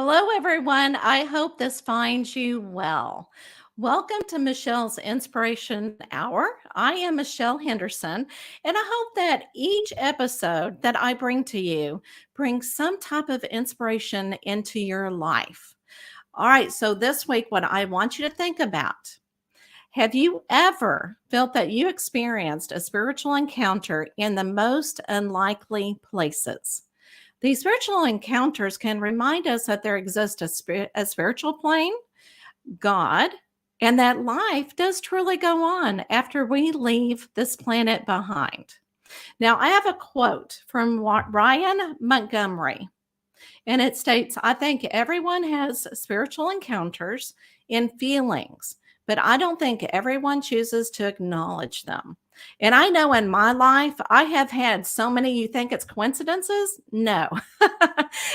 Hello, everyone. I hope this finds you well. Welcome to Michelle's Inspiration Hour. I am Michelle Henderson, and I hope that each episode that I bring to you brings some type of inspiration into your life. All right, so this week, what I want you to think about, have you ever felt that you experienced a spiritual encounter in the most unlikely places? These spiritual encounters can remind us that there exists a spiritual plane, God, and that life does truly go on after we leave this planet behind. Now, I have a quote from Ryan Montgomery, and it states, I think everyone has spiritual encounters and feelings, but I don't think everyone chooses to acknowledge them. And I know in my life, I have had so many, you think it's coincidences? No.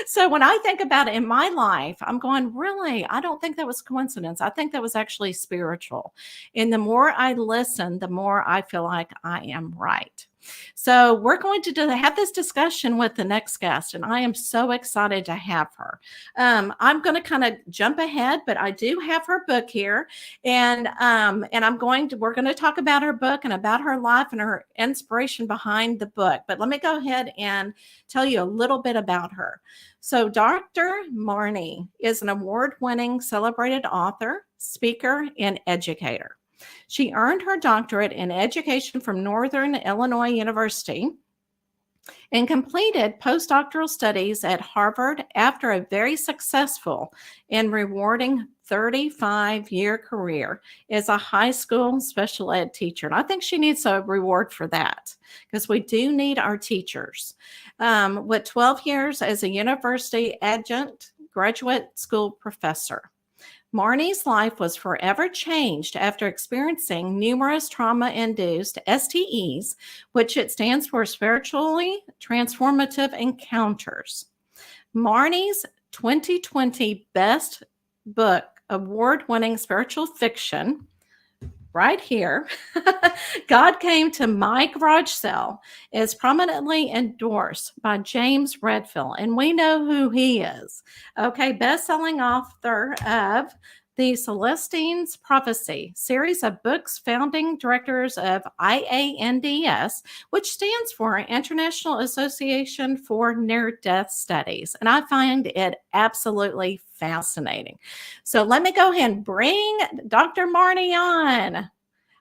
So when I think about it in my life, I'm going, really? I don't think that was coincidence. I think that was actually spiritual. And the more I listen, the more I feel like I am right. So we're going to have this discussion with the next guest, and I am so excited to have her. I'm going to kind of jump ahead, but I do have her book here, and we're going to talk about her book and about her life and her inspiration behind the book. But let me go ahead and tell you a little bit about her. So Dr. Marni is an award-winning, celebrated author, speaker, and educator. She earned her doctorate in education from Northern Illinois University and completed postdoctoral studies at Harvard after a very successful and rewarding 35-year career as a high school special ed teacher. And I think she needs a reward for that because we do need our teachers. With 12 years as a university adjunct graduate school professor. Marni's life was forever changed after experiencing numerous trauma-induced STEs, which it stands for Spiritually Transformative Encounters. Marni's 2020 Best Book, award-winning spiritual fiction, right here, God Came to My Garage Sale, is prominently endorsed by James Redfield, and we know who he is. Okay, best-selling author of the Celestine's Prophecy series of books, founding directors of IANDS, which stands for International Association for Near-Death Studies. And I find it absolutely fascinating. So let me go ahead and bring Dr. Marni on.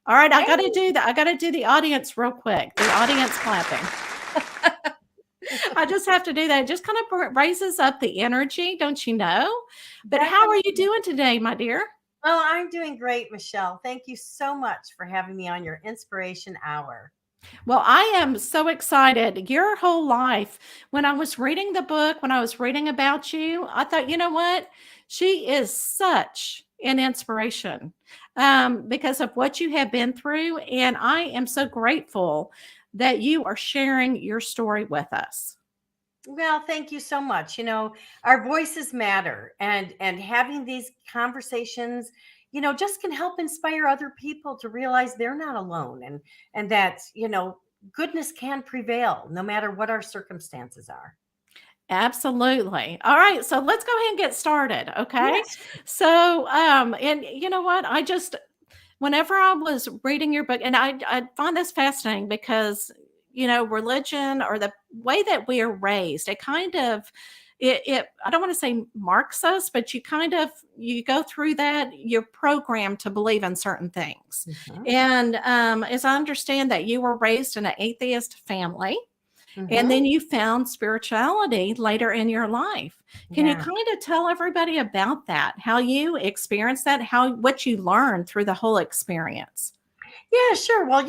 All right, I got to do that. I got to do the audience real quick. The audience clapping. I just have to do that. It just kind of raises up the energy, don't you know? But how are you doing today, my dear? Oh, I'm doing great, Michelle. Thank you so much for having me on your Inspiration Hour. Well, I am so excited. Your whole life, when I was reading the book, when I was reading about you, I thought, you know what? She is such an inspiration because of what you have been through. And I am so grateful that you are sharing your story with us. Well, thank you so much. Our voices matter, and having these conversations, just can help inspire other people to realize they're not alone, and that, goodness can prevail no matter what our circumstances are. Absolutely. All right, so let's go ahead and get started, okay? Yes. So, and you know what? Whenever I was reading your book, and I find this fascinating because, religion or the way that we are raised, it kind of, I don't want to say marks us, but you go through that, you're programmed to believe in certain things. Mhm. And as I understand that you were raised in an atheist family, and Mhm. then you found spirituality later in your life. Can you Yeah. kind of tell everybody about that? How you experienced that, what you learned through the whole experience? Yeah, sure. Well,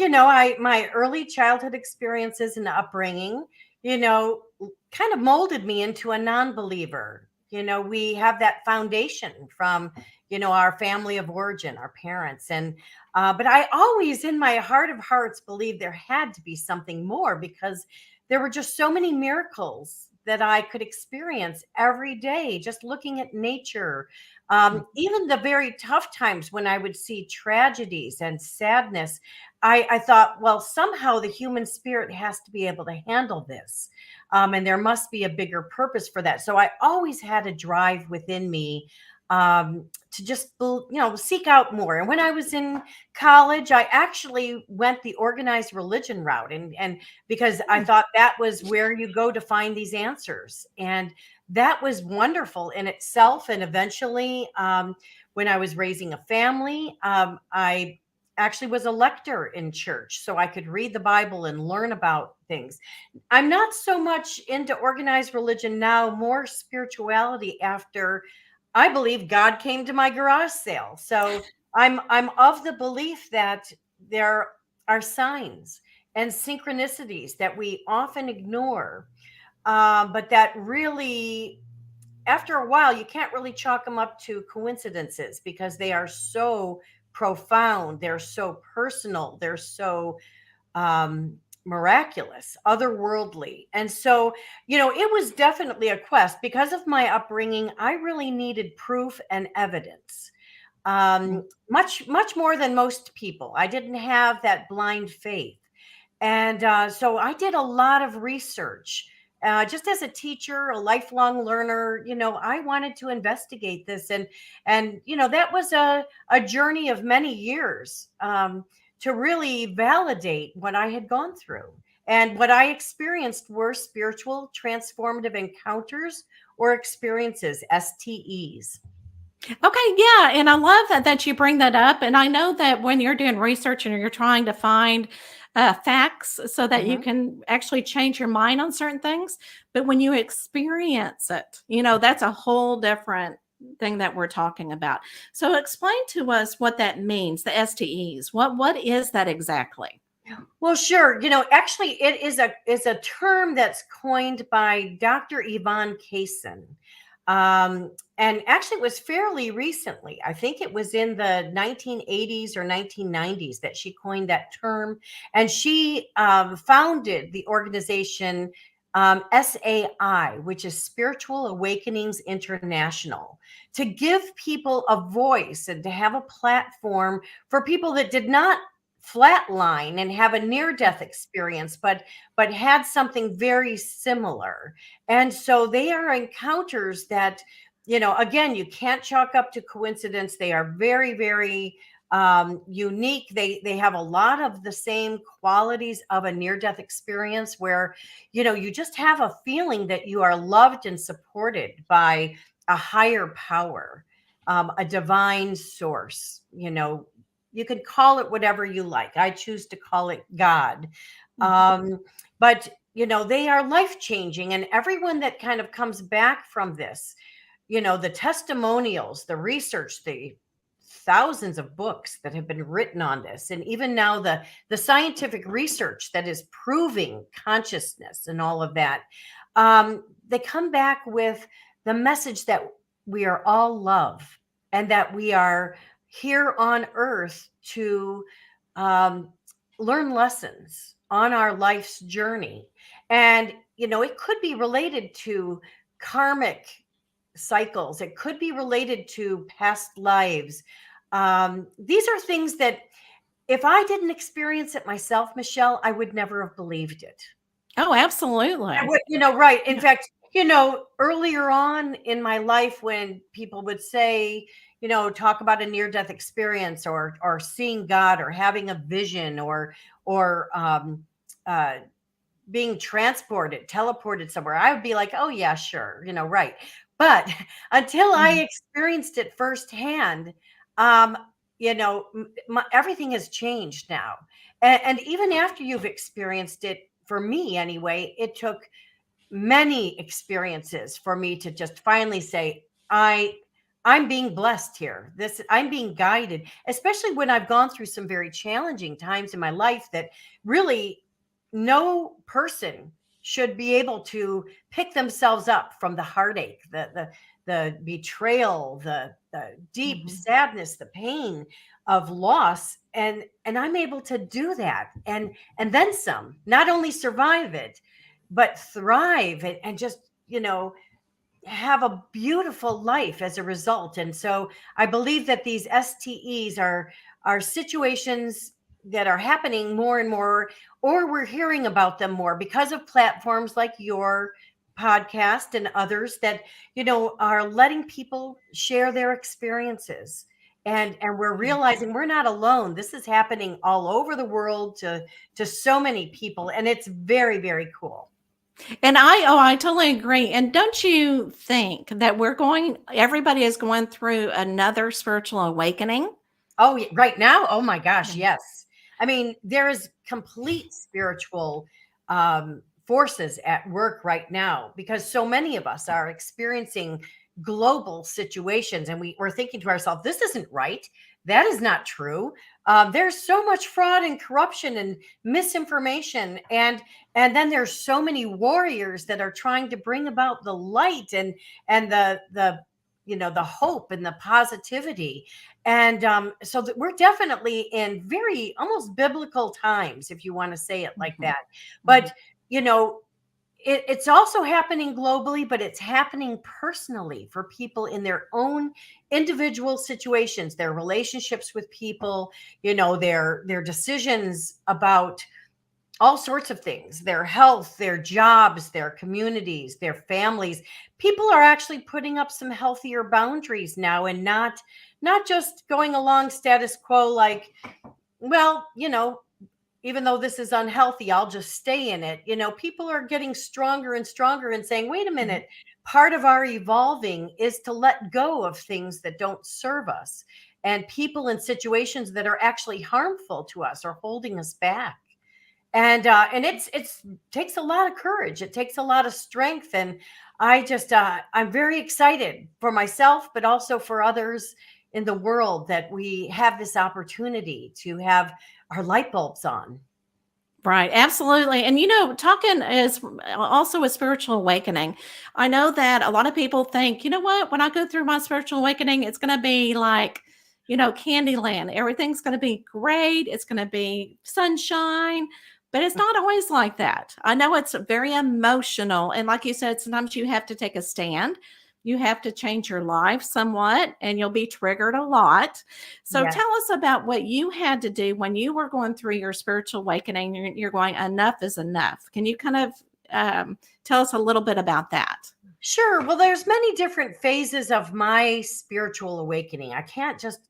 my early childhood experiences and upbringing, you know, kind of molded me into a non-believer. We have that foundation from, our family of origin, our parents, and but I always, in my heart of hearts, believed there had to be something more because there were just so many miracles that I could experience every day, just looking at nature, even the very tough times when I would see tragedies and sadness, I thought, well, somehow the human spirit has to be able to handle this. And there must be a bigger purpose for that. So I always had a drive within me to just, seek out more. And when I was in college, I actually went the organized religion route. And because I thought that was where you go to find these answers. And that was wonderful in itself. And eventually, when I was raising a family, I actually was a lector in church so I could read the Bible and learn about things. I'm not so much into organized religion now, more spirituality after I believe God came to my garage sale. So I'm of the belief that there are signs and synchronicities that we often ignore, but that really after a while, you can't really chalk them up to coincidences because they are so profound. They're so personal. They're so miraculous, otherworldly. And so, it was definitely a quest. Because of my upbringing, I really needed proof and evidence. Much more than most people. I didn't have that blind faith. And so I did a lot of research. Just as a teacher, a lifelong learner, I wanted to investigate this, and that was a journey of many years to really validate what I had gone through. And what I experienced were spiritual transformative encounters or experiences, STEs. Okay, yeah, and I love that you bring that up, and I know that when you're doing research and you're trying to find, facts so that you Mhm. can actually change your mind on certain things, but when you experience it, that's a whole different thing that we're talking about. So explain to us what that means, the STEs. What is that exactly? Well, sure. Actually, it is a term that's coined by Dr. Yvonne Kaysen. And actually, it was fairly recently. I think it was in the 1980s or 1990s that she coined that term. And she founded the organization SAI, which is Spiritual Awakenings International, to give people a voice and to have a platform for people that did not flatline and have a near death experience but had something very similar. And so they are encounters that, again, you can't chalk up to coincidence. They are very, very unique. They have a lot of the same qualities of a near death experience where you just have a feeling that you are loved and supported by a higher power, a divine source. You can call it whatever you like. I choose to call it God. Mhm. But they are life changing, and everyone that kind of comes back from this, the testimonials, the research, the thousands of books that have been written on this, and even now the scientific research that is proving consciousness and all of that, they come back with the message that we are all love and that we are here on earth to um, learn lessons on our life's journey. And it could be related to karmic cycles. It could be related to past lives. These are things that if I didn't experience it myself, Michelle, I would never have believed it. Oh, I absolutely. would, right. In Yeah. fact, earlier on in my life, when people would say, talk about a near death experience or seeing God or having a vision or uh, being transported, teleported somewhere, I would be like, oh, yeah, sure, right. But until I Mhm. experienced it firsthand, um, everything has changed now. And even after you've experienced it, for me anyway, it took many experiences for me to just finally say, I'm being blessed here. I'm being guided, especially when I've gone through some very challenging times in my life that really no person should be able to pick themselves up from the heartache, the betrayal, the deep Mhm. sadness, the pain of loss. And I'm able to do that and then some, not only survive it, but thrive and just, have a beautiful life as a result. And so I believe that these STEs are situations. that are happening more and more, or we're hearing about them more because of platforms like your podcast and others that are letting people share their experiences. And we're realizing we're not alone. This is happening all over the world to so many people, and it's very, very cool. And I totally agree. And don't you think that everybody is going through another spiritual awakening? Oh, right now? Oh my gosh, Yeah. yes. I mean, there is complete spiritual forces at work right now because so many of us are experiencing global situations, and we're thinking to ourselves, this isn't right. That is not true. There's so much fraud and corruption and misinformation, and then there's so many warriors that are trying to bring about the light and the the hope and the positivity. And so that we're definitely in very almost biblical times, if you want to say it like Mhm. that. Mhm. But, you know, it's also happening globally, but it's happening personally for people in their own individual situations, their relationships with people, their decisions about all sorts of things, their health, their jobs, their communities, their families. People are actually putting up some healthier boundaries now, and not just going along status quo like, well, even though this is unhealthy, I'll just stay in it. People are getting stronger and stronger and saying, wait a Mhm. minute, part of our evolving is to let go of things that don't serve us and people and situations that are actually harmful to us or holding us back. And it's takes a lot of courage, it takes a lot of strength, and I'm very excited for myself, but also for others in the world, that we have this opportunity to have our light bulbs on. Right, absolutely. And talking is also a spiritual awakening. I know that a lot of people think, you know what, when I go through my spiritual awakening, it's going to be like, Candyland. Everything's going to be great. It's going to be sunshine, but it's not always like that. I know it's very emotional. And like you said, sometimes you have to take a stand. You have to change your life somewhat, and you'll be triggered a lot. So Yes. tell us about what you had to do when you were going through your spiritual awakening. You're going, enough is enough. Can you kind of tell us a little bit about that? Sure. Well, there's many different phases of my spiritual awakening. I can't just,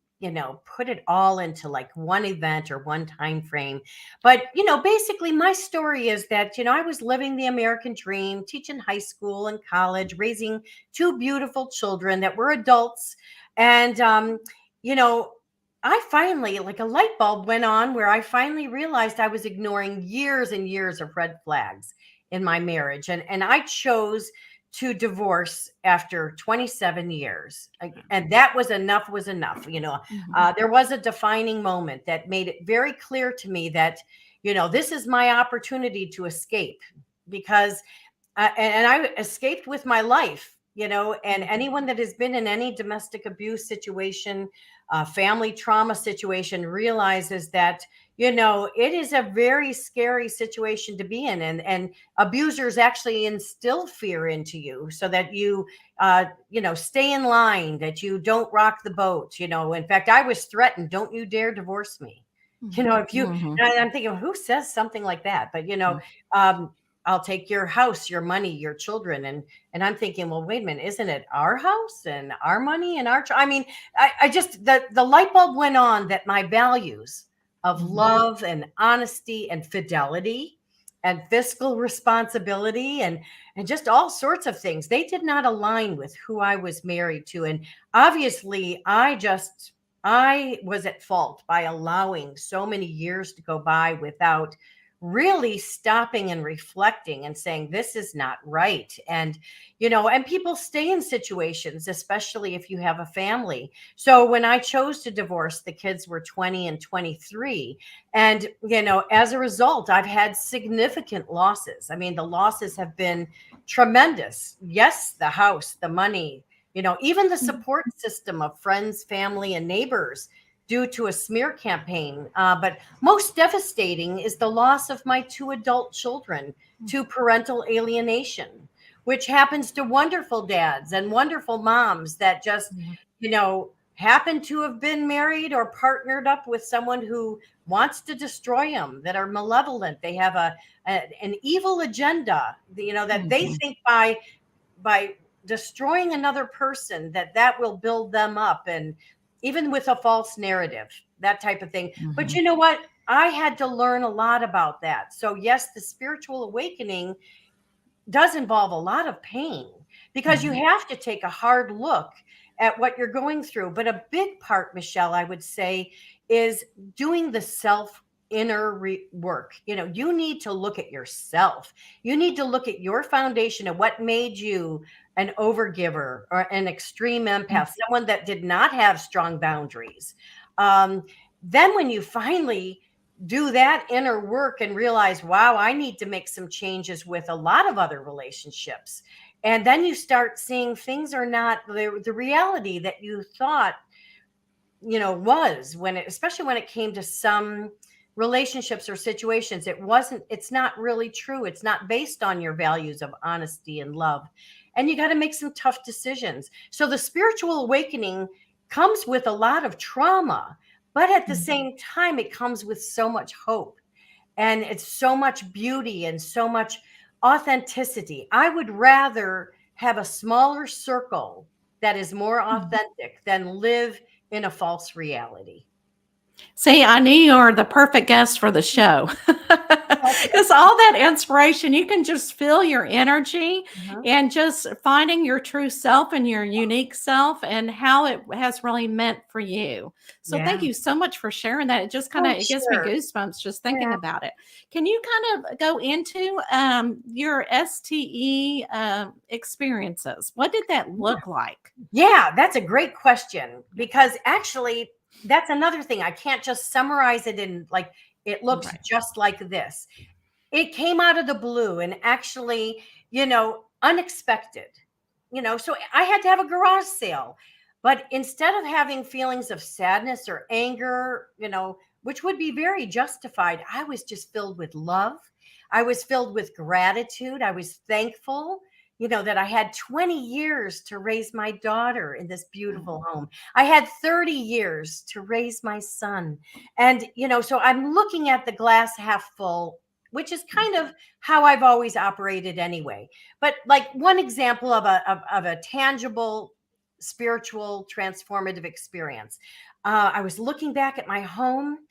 put it all into like one event or one time frame. But, basically my story is that, I was living the American dream, teaching high school and college, raising two beautiful children that were adults. And you know, I finally, like, a light bulb went on where I finally realized I was ignoring years and years of red flags in my marriage. And I chose to divorce after 27 years. And that was enough, was enough. Mhm. There was a defining moment that made it very clear to me that, this is my opportunity to escape, because and I escaped with my life. And Mhm. anyone that has been in any domestic abuse situation, family trauma situation, realizes that, it is a very scary situation to be in. And abusers actually instill fear into you so that you, stay in line, that you don't rock the boat. In fact, I was threatened, don't you dare divorce me. If you, Mhm. and I'm thinking, who says something like that? But, Mhm. um, I'll take your house, your money, your children. And I'm thinking, well, wait a minute, isn't it our house and our money and I mean, I just, the light bulb went on that my values of Mhm. love and honesty and fidelity and fiscal responsibility and just all sorts of things, they did not align with who I was married to. And obviously I was at fault by allowing so many years to go by without really stopping and reflecting and saying, this is not right. And people stay in situations, especially if you have a family. So when I chose to divorce, the kids were 20 and 23. And, as a result, I've had significant losses. I mean, the losses have been tremendous. Yes, the house, the money, even the support system of friends, family, and neighbors due to a smear campaign. But most devastating is the loss of my two adult children to parental alienation, which happens to wonderful dads and wonderful moms that just, Mhm. you know, happen to have been married or partnered up with someone who wants to destroy them, that are malevolent. They have an evil agenda, that they Mhm. think by destroying another person that will build them up, and even with a false narrative, that type of thing. But Mhm. you know what? I had to learn a lot about that. So yes, the spiritual awakening does involve a lot of pain, because you Mhm. have to take a hard look at what you're going through. But a big part, Michelle, I would say, is doing the self inner work. You need to look at yourself. You need to look at your foundation and what made you an overgiver or an extreme Mm. empath, someone that did not have strong boundaries. Um, then when you finally do that inner work and realize, wow, I need to make some changes with a lot of other relationships. And then you start seeing things are not the reality that you thought, was, especially when it came to some relationships or situations. It's not really true. It's not based on your values of honesty and love. And you got to make some tough decisions. So the spiritual awakening comes with a lot of trauma, but at the Mm. same time, it comes with so much hope, and it's so much beauty and so much authenticity. I would rather have a smaller circle that is more Mhm. authentic than live in a false reality. See, I knew you were the perfect guest for the show. Well, Because all that inspiration, you can just feel your energy uh-huh. and just finding your true self and your unique self and how it has really meant for you. So thank Yeah. you so much for sharing that. It just kind Oh, of it gives me sure. goosebumps just thinking Yeah. about it. Can you kind of go into your STE experiences? What did that look like? Yeah, that's a great question, because actually, that's another thing. I can't just summarize it in like it looks Right. just like this. It came out of the blue, and actually, unexpected. So I had to have a garage sale. But instead of having feelings of sadness or anger, which would be very justified, I was just filled with love. I was filled with gratitude. I was thankful, that I had 20 years to raise my daughter in this beautiful Mhm. home. I had 30 years to raise my son. And, so I'm looking at the glass half full, which is kind of how I've always operated anyway. But like one example of a tangible spiritual transformative experience. I was looking back at my home,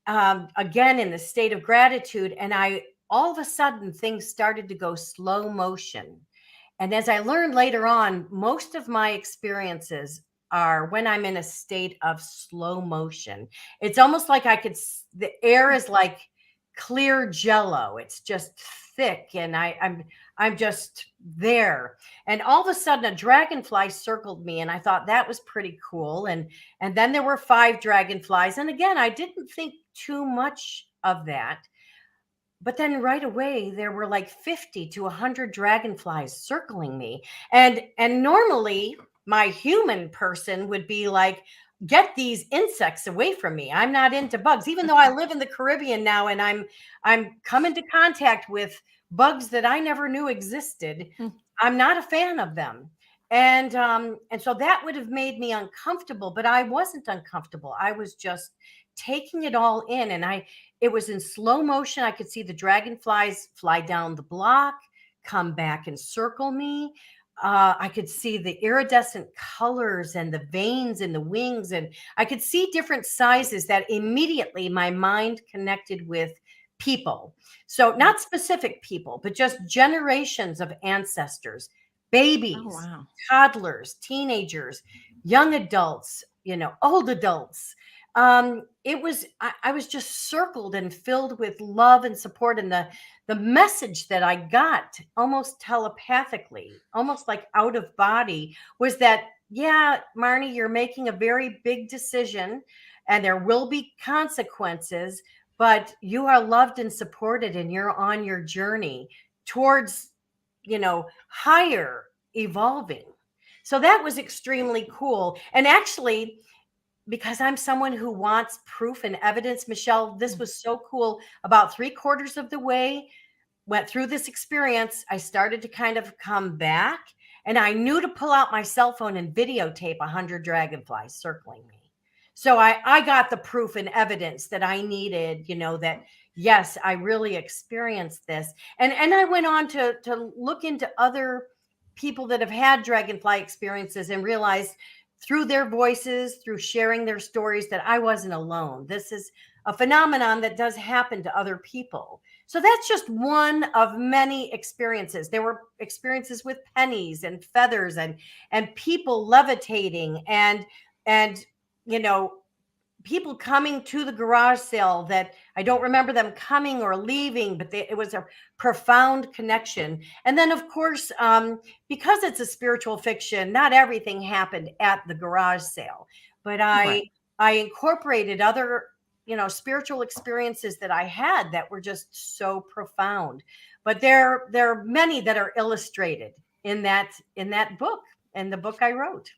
again in the state of gratitude, and I all of a sudden things started to go slow motion. And as I learned later on, most of my experiences are when I'm in a state of slow motion. It's almost like the air is like clear jello. It's just thick, and I'm just there. And all of a sudden a dragonfly circled me, and I thought that was pretty cool. And then there were 5 dragonflies. And again, I didn't think too much of that. But then right away there were like 50 to 100 dragonflies circling me. And normally my human person would be like, get these insects away from me. I'm not into bugs, even though I live in the Caribbean now, and I'm come into contact with bugs that I never knew existed. I'm not a fan of them. And so that would have made me uncomfortable, but I wasn't uncomfortable. I was just taking it all in. And it was in slow motion. I could see the dragonflies fly down the block, come back and circle me. I could see the iridescent colors and the veins in the wings, and I could see different sizes that immediately my mind connected with people. So, not specific people, but just generations of ancestors, Oh, babies, wow. toddlers, teenagers, young adults, old adults. I was just circled and filled with love and support. And the message that I got almost telepathically, almost like out of body, was that, yeah, Marni, you're making a very big decision and there will be consequences, but you are loved and supported, and you're on your journey towards, higher evolving. So that was extremely cool. And actually, because I'm someone who wants proof and evidence, Michelle, this Mm. was so cool. About 3/4 of the way, went through this experience, I started to kind of come back. And I knew to pull out my cell phone and videotape 100 dragonflies circling me. So I got the proof and evidence that I needed, that yes, I really experienced this. And I went on to look into other people that have had dragonfly experiences and realized through their voices, through sharing their stories, that I wasn't alone. This is a phenomenon that does happen to other people. So that's just one of many experiences. There were experiences with pennies and feathers and people levitating and you know people coming to the garage sale that I don't remember them coming or leaving, but it was a profound connection. And then, of course, because it's a spiritual fiction, not everything happened at the garage sale, but Right. I incorporated other spiritual experiences that I had that were just so profound. But there are many that are illustrated in that book, in the book I wrote.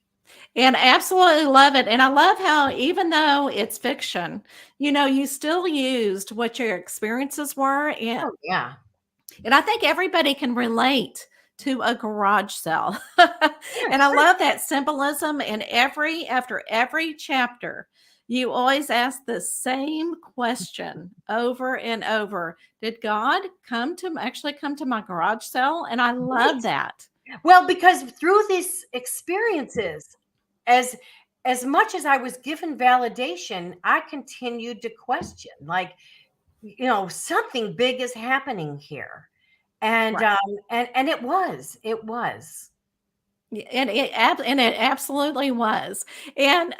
And absolutely love it. And I love how, even though it's fiction, you still used what your experiences were. And Oh yeah. And I think everybody can relate to a garage sale. Yeah, And I sure. love that symbolism. And after every chapter, you always ask the same question over and over. Did God actually come to my garage sale? And I love Right. that. Well, because through these experiences, as as much as I was given validation, I continued to question, like, something big is happening here. And Right. and it was. And it absolutely was. And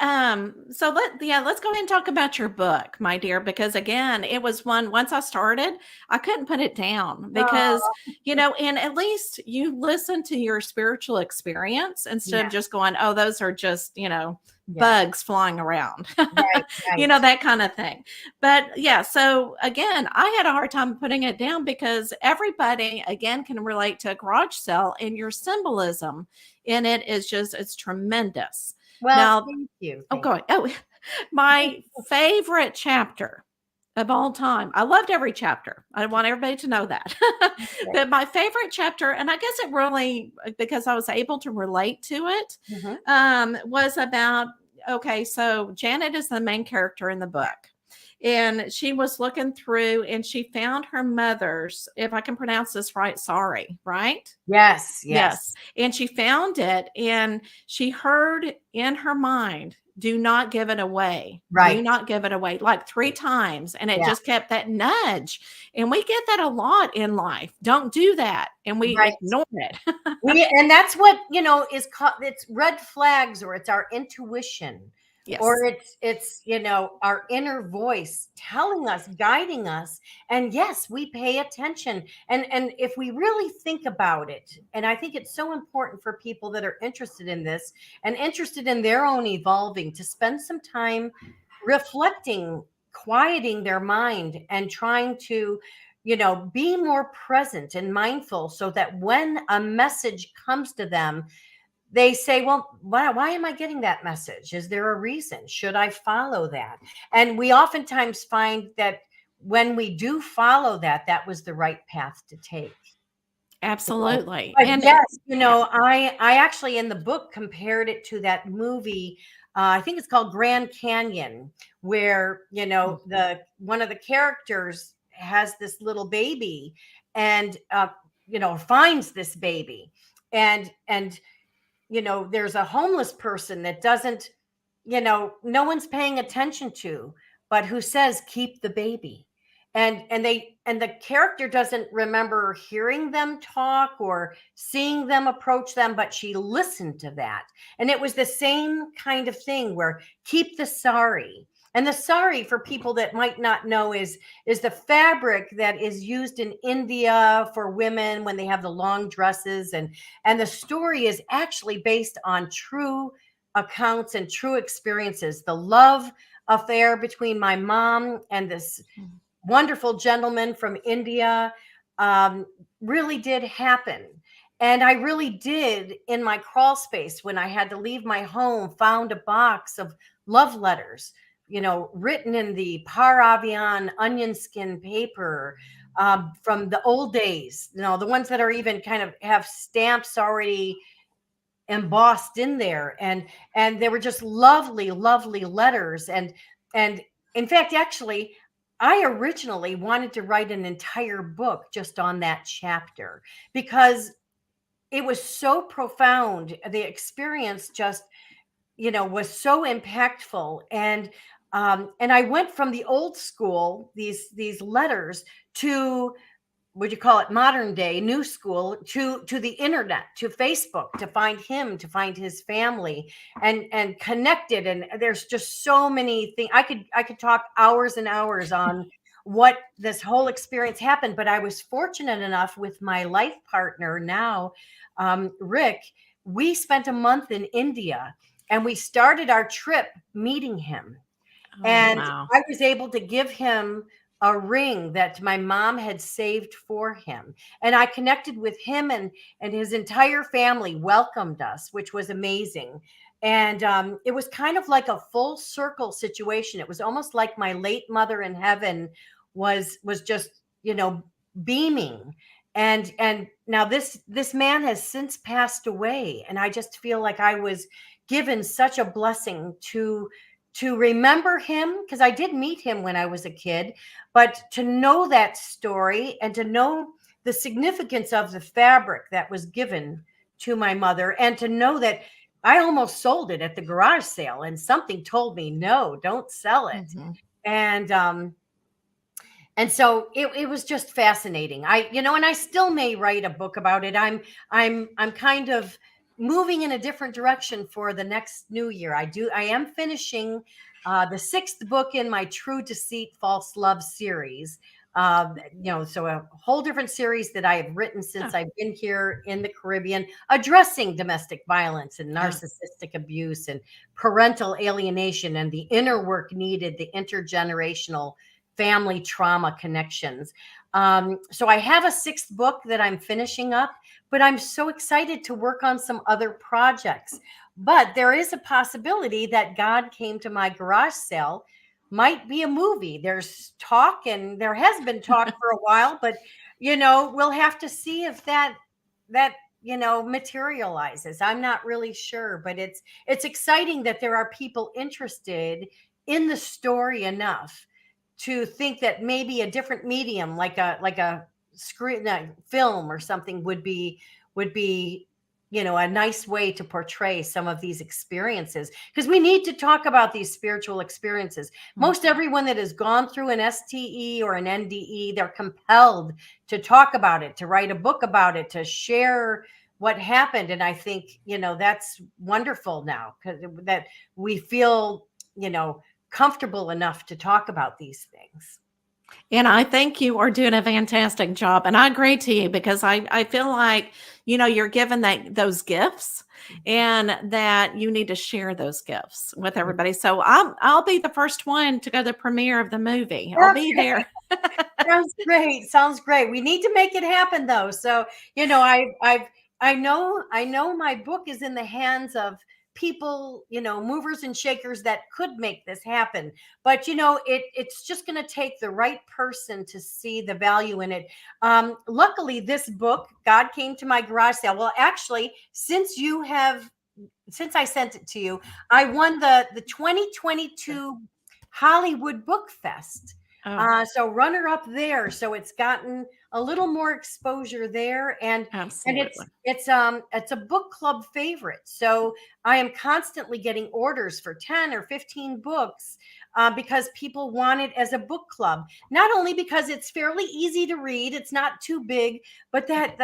so let's go ahead and talk about your book, my dear, because again, it was one. Once I started, I couldn't put it down because Oh, and at least you listen to your spiritual experience instead of yes, just going, oh, those are just yes, bugs flying around, right, right. that kind of thing. But yeah, so again, I had a hard time putting it down because everybody again can relate to a garage sale, and your symbolism in it is just, it's tremendous. Well, Now, thank you, oh, thank go ahead. Oh, my favorite chapter of all time. I loved every chapter. I want everybody to know that. you. Okay. But my favorite chapter, and I guess it really, because I was able to relate to it, Mhm. was about, okay, so Janet is the main character in the book. And she was looking through and she found her mother's, if I can pronounce this right, sorry, right? Yes, yes, Yes. And she found it and she heard in her mind, do not give it away. Do right. not give it away, like three times. And it Yeah, just kept that nudge. And we get that a lot in life. Don't do that. And we right. ignore it. And that's what is called, it's red flags, or it's our intuition, or Yes. it's our inner voice telling us, guiding us. And yes, we pay attention. And if we really think about it, and I think it's so important for people that are interested in this and interested in their own evolving, to spend some time reflecting, quieting their mind, and trying to be more present and mindful, so that when a message comes to them, they say, well, why am I getting that message? Is there a reason? Should I follow that? And we oftentimes find that when we do follow that, that was the right path to take. you know. Absolutely. But And yes, yeah. I actually in the book compared it to that movie. I think it's called Grand Canyon, where the one of the characters has this little baby, and finds this baby, and there's a homeless person that doesn't, no one's paying attention to, but who says, keep the baby. And the character doesn't remember hearing them talk or seeing them approach them, but she listened to that. And it was the same kind of thing, where keep the sari. And the sari, for people that might not know, is the fabric that is used in India for women when they have the long dresses. And the story is actually based on true accounts and true experiences. The love affair between my mom and this wonderful gentleman from India um, really did happen. And I really did, in my crawl space, when I had to leave my home, found a box of love letters, written in the Paravian onion skin paper, from the old days, the ones that are even kind of have stamps already, embossed in there, and they were just lovely, lovely letters. And in fact, actually, I originally wanted to write an entire book just on that chapter because it was so profound. The experience just, was so impactful. And I went from the old school, these letters, to, would you call it, modern day new school, to the internet, to Facebook, to find him, to find his family, and connected. And there's just so many things. I could talk hours and hours on what this whole experience happened. But I was fortunate enough with my life partner now, Rick. We spent a month in India, and we started our trip meeting him. Oh, And wow. I was able to give him a ring that my mom had saved for him. And I connected with him, and his entire family welcomed us, which was amazing. And it was kind of like a full circle situation. It was almost like my late mother in heaven was just, beaming. And now this man has since passed away. And I just feel like I was given such a blessing to remember him, because I did meet him when I was a kid, but to know that story and to know the significance of the fabric that was given to my mother, and to know that I almost sold it at the garage sale, and something told me, no, don't sell it. Hmm. And so it was just fascinating. And I still may write a book about it. I'm kind of moving in a different direction for the next new year. I am finishing the sixth book in my True Deceit, False Love series. So a whole different series that I have written since Oh, I've been here in the Caribbean, addressing domestic violence and oh, narcissistic abuse and parental alienation, and the inner work needed, the intergenerational family trauma connections. So I have a sixth book that I'm finishing up, but I'm so excited to work on some other projects. But there is a possibility that God Came to My Garage Sale might be a movie. There's talk, and there has been talk for a while, but we'll have to see if that materializes. I'm not really sure, but it's exciting that there are people interested in the story enough to think that maybe a different medium, like a screen, a film or something, would be a nice way to portray some of these experiences, because we need to talk about these spiritual experiences. Most everyone that has gone through an STE or an NDE, they're compelled to talk about it, to write a book about it, to share what happened. And I think that's wonderful now, because that we feel comfortable enough to talk about these things. and I think you are doing a fantastic job. And I agree to you because I feel like, you're given those gifts and that you need to share those gifts with everybody. So I'll be the first one to go to the premiere of the movie. I'll be Okay. there. Sounds great. Sounds great. We need to make it happen though. So, I know my book is in the hands of people, movers and shakers that could make this happen. But it's just going to take the right person to see the value in it. Luckily, this book, God Came to My Garage Sale. Well, actually, since I sent it to you, I won the 2022 Hollywood Book Fest. Oh, So runner up there. So it's gotten a little more exposure there, and it's absolutely. it's a book club favorite. So I am constantly getting orders for 10 or 15 books, because people want it as a book club. Not only because it's fairly easy to read, it's not too big, but that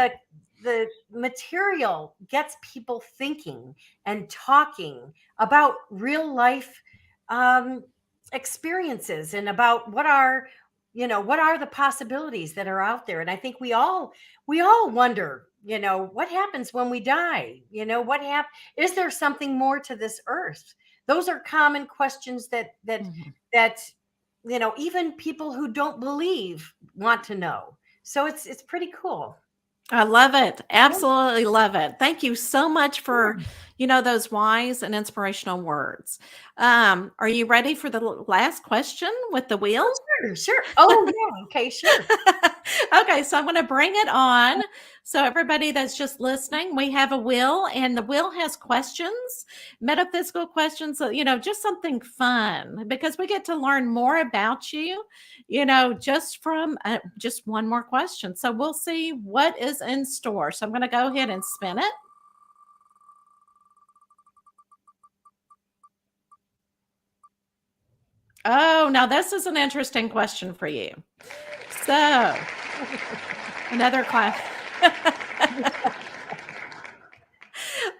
the material gets people thinking and talking about real life um, experiences, and about what are the possibilities that are out there. And I think we all wonder, what happens when we die. Is there something more to this earth? Those are common questions Mhm. that even people who don't believe want to know. So it's pretty cool. I love it. Yeah, Absolutely love it. Thank you so much for, sure. those wise and inspirational words. Are you ready for the last question with the wheel? Oh, sure, sure. Oh, yeah. Okay, sure. Okay, so I'm going to bring it on. So, everybody that's just listening, we have a wheel, and the wheel has questions, metaphysical questions, just something fun because we get to learn more about you, just from just one more question. So, we'll see what is in store. So, I'm going to go ahead and spin it. Oh, now this is an interesting question for you. So, another class.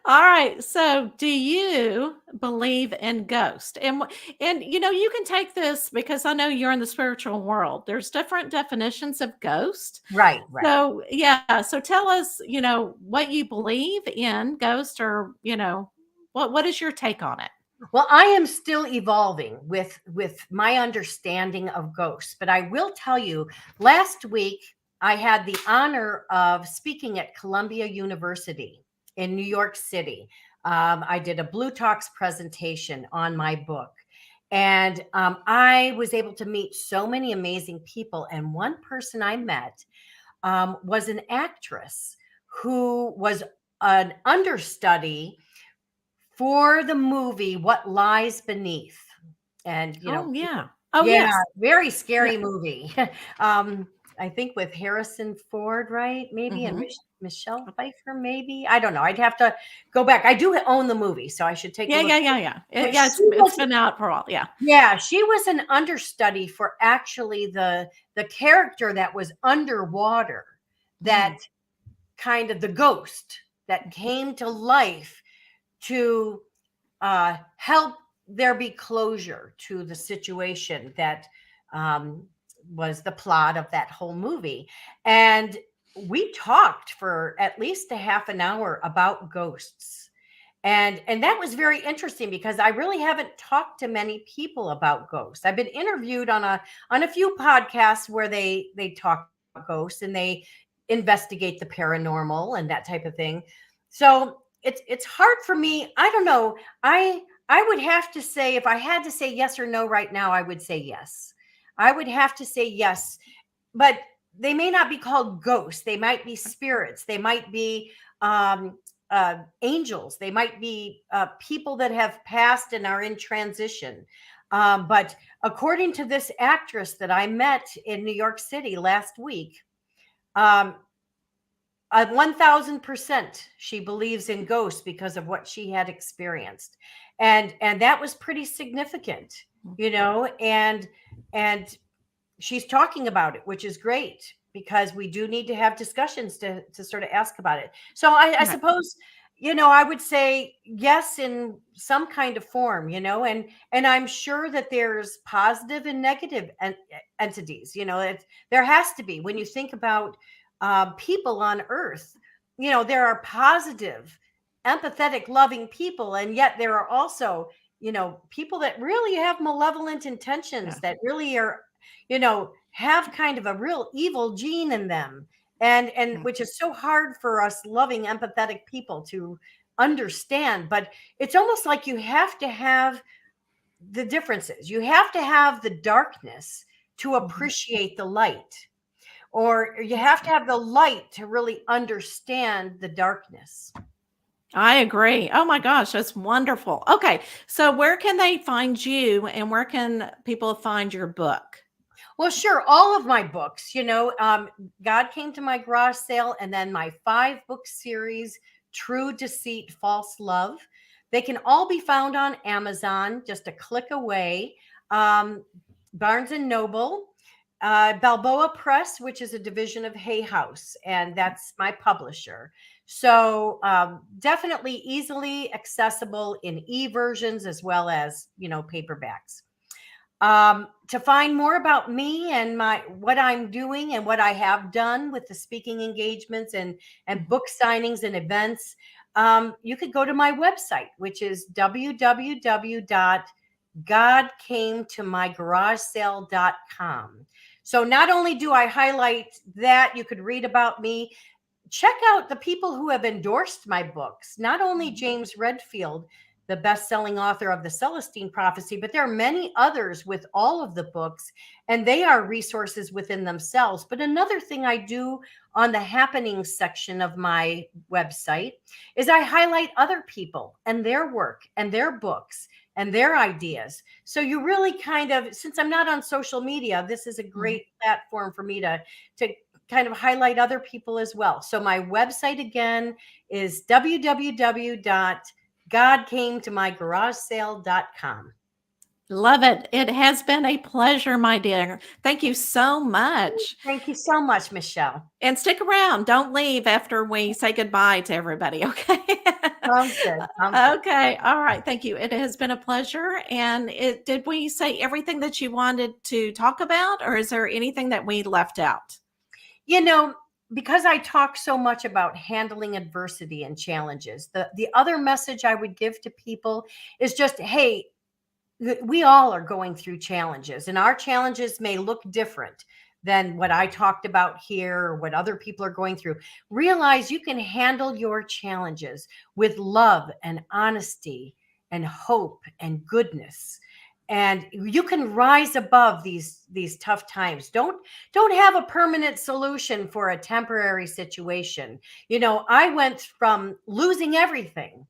All right. So, do you believe in ghosts? And you can take this because I know you're in the spiritual world. There's different definitions of ghost. Right, right. So, yeah, so tell us, what you believe in ghost, or, what is your take on it? Well, I am still evolving with my understanding of ghosts, but I will tell you, last week I had the honor of speaking at Columbia University in New York City. I did a Blue Talks presentation on my book, and I was able to meet so many amazing people. And one person I met was an actress who was an understudy for the movie What Lies Beneath. And, Oh, yeah. Oh, yeah, yes. very Yeah. scary movie. um, I think with Harrison Ford, right? Maybe, and Hmm. Michelle Pfeiffer, maybe. I don't know. I'd have to go back. I do own the movie, so I should take a Yeah, look. yeah, yeah, yeah. But Yeah, she it's was, been out for a while. Yeah. yeah, she was an understudy for actually the character that was underwater, that Mhm. kind of the ghost that came to life to help there be closure to the situation that um, was the plot of that whole movie. And we talked for at least a half an hour about ghosts. And that was very interesting because I really haven't talked to many people about ghosts. I've been interviewed on a few podcasts where they talk about ghosts and they investigate the paranormal and that type of thing. So it's hard for me. I don't know. I would have to say, if I had to say yes or no right now, I would say yes. I would have to say yes, but they may not be called ghosts. They might be spirits. They might be um, angels. They might be people that have passed and are in transition. But according to this actress that I met in New York City last week, um, 1000% she believes in ghosts because of what she had experienced, and that was pretty significant, and she's talking about it, which is great because we do need to have discussions to sort of ask about it. So I Right. suppose, I would say yes in some kind of form, and I'm sure that there's positive and negative entities. There has to be when you think about people on Earth. There are positive, empathetic, loving people, and yet there are also people that really have malevolent intentions, Yeah. that really are have kind of a real evil gene in them, and Yeah. which is so hard for us loving empathetic people to understand. But it's almost like you have to have the differences. You have to have the darkness to Mhm. appreciate the light, or you have to have the light to really understand the darkness. I agree. Oh my gosh, that's wonderful. Okay, so where can they find you, and where can people find your book? Well, sure. All of my books, God Came to My Garage Sale, and then my 5-book series, True Deceit, False Love. They can all be found on Amazon, just a click away. Um, Barnes and Noble, Balboa Press, which is a division of Hay House, and that's my publisher. So definitely easily accessible in e-versions as well as, paperbacks. To find more about me and my what I'm doing and what I have done with the speaking engagements and Mhm. book signings and events, you could go to my website, which is www.godcametomygaragesale.com. So not only do I highlight that, you could read about me, check out the people who have endorsed my books. Not only Mhm. James Redfield, the best-selling author of the Celestine Prophecy, but there are many others with all of the books, and they are resources within themselves. But another thing I do on the happenings section of my website is I highlight other people and their work and their books and their ideas. So you really kind of, since I'm not on social media, this is a Mhm. great platform for me to kind of highlight other people as well. So my website again is www.godcametomygaragesale.com. Love it. It has been a pleasure, my dear. Thank you so much. Thank you so much, Michelle. And stick around. Don't leave after we say goodbye to everybody, okay? Sounds good. Sounds good. Okay. All right. Thank you. It has been a pleasure. And did we say everything that you wanted to talk about, or is there anything that we left out? You know, because I talk so much about handling adversity and challenges, the other message I would give to people is just, hey, we all are going through challenges, and our challenges may look different than what I talked about here or what other people are going through. Realize you can handle your challenges with love and honesty and hope and goodness, and you can rise above these tough times. Don't have a permanent solution for a temporary situation. You know, I went from losing everything,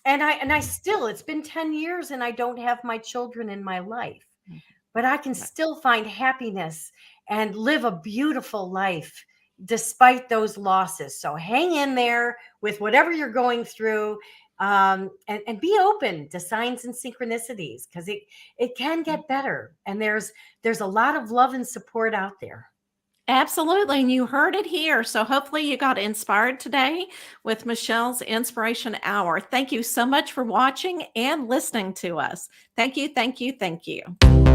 and I still, it's been 10 years and I don't have my children in my life, Mhm. but I can Right. still find happiness and live a beautiful life despite those losses. So hang in there with whatever you're going through, and be open to signs and synchronicities, because it can get better, and there's a lot of love and support out there. Absolutely. And you heard it here. So hopefully you got inspired today with Michelle's Inspiration Hour. Thank you so much for watching and listening to us. Thank you. Thank you. Thank you.